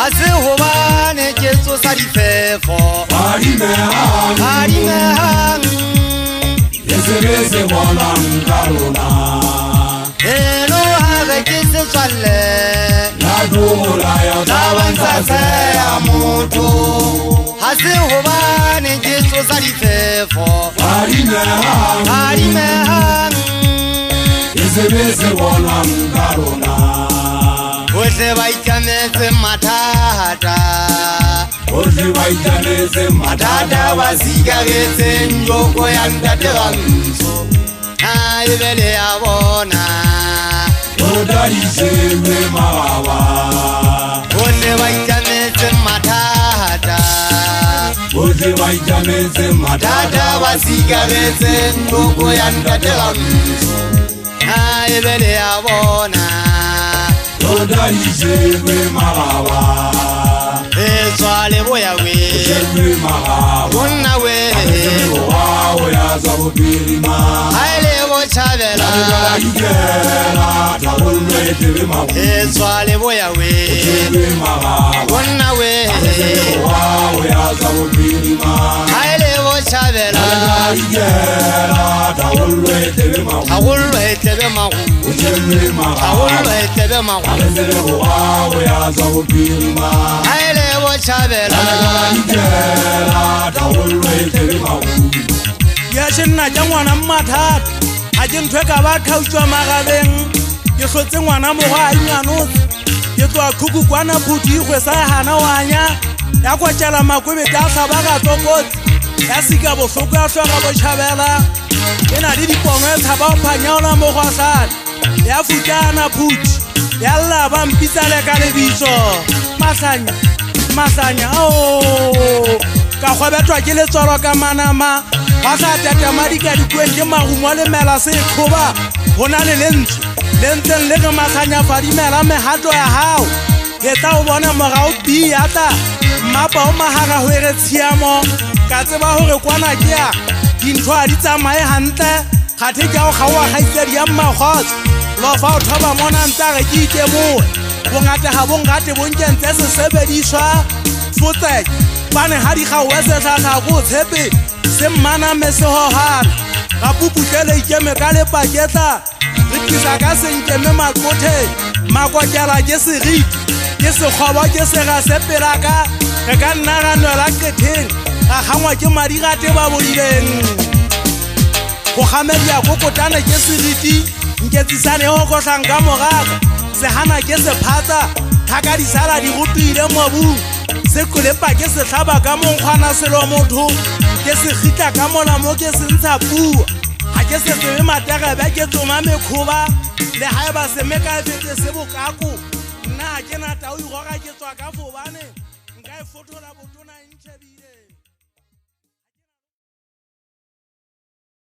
Hase hobane ke tsosa difefo Harimehang Yesebese bona nkarona Eno hage ke se tswalle Nadula ya Tabantsase ya motho Hase hobane ke tsosa difefo Harimehang Yesebese bona nkarona Ohle ba ikametse mathata Ohle ba ikametse mathata ba sikaretse njoko ya ntate Rantsho a ebele ya bona Oda iseme mababa Ohle ba ikametse mathata Ohle ba ikametse mathata ba sikaretse njoko ya ntate Rantsho a ebele ya bona Oda iseme mababa Etswale boya we Iseme mababa Wonna we Wow ya zabopirima Haile bo chabela Igera tabulwe tebe mabu Etswale boya we Iseme mababa Wonna we Wow ya zabopirima Haile bo chabela Igera tabulwe tebe mabu Tagulwe tebe magu Iseme mababa Tagulwe tebe magu Wow ya zabopirima Haile bo chabela Igera tabulwe tebe mabu Ya shenna ja ngwana mmathata a ke ntwe ka ba khautshwa magabeng ke hlotse ngwana mogwa a inyanotse ke tswa khuku kwana phuti igwe sa hana wanya ya kwatjela makwebe ka hlaba ka tokotse ya sika bohloko ya hloga botjhabela e na le dipono e tshaba o phanyaola mogwahlana ya futana phuti ya lla ba mpitsale ka lebitso mahlanya ka kgwebethwa ke letswalo ka manama ba sa tatamadi ka dikueng ke magumo le mela se kgoba go na le lentseng le ge mahlanya fadimela mehato ya hao ke tla o bona morao bi yata mmapa o mahaga go ere tshiamo ka tseba gore kwana ke ya dintho a di tsamaye hantle kgathe ke go kgaoa kgaitsedi ya mmakgotso lofa o thoba mona ntsage ke itemoe bongate ga bongate bonkentse sesebediswa fotseke bane ha di gaoe setlhatlha go tshepe se mmana me sehohana ga puputlele ikeme ka lepaketla re tlisa ka senkeme makotheng makotlala ke seriti ke sekgoba ke sega sepelaka re ka nna ga nwela qetheng ga gangwa ke madigate ba bodileng go gamedia kokotane ke seriti nketsisane go kotlang ka moraga sehana ke sephatsa thaka disala di rutile mobung se kolepa ke se tlhaba ka monkgwana selo motho ke se gitla ka molamo ke se ntsha pua ga ke se tsebe mategebe ke tsoma mekgoba le ga e ba semeka e fetse se bokako nna ga ke na tao igoga ke tswa ka fobane nka e fothola botona e ntšhebile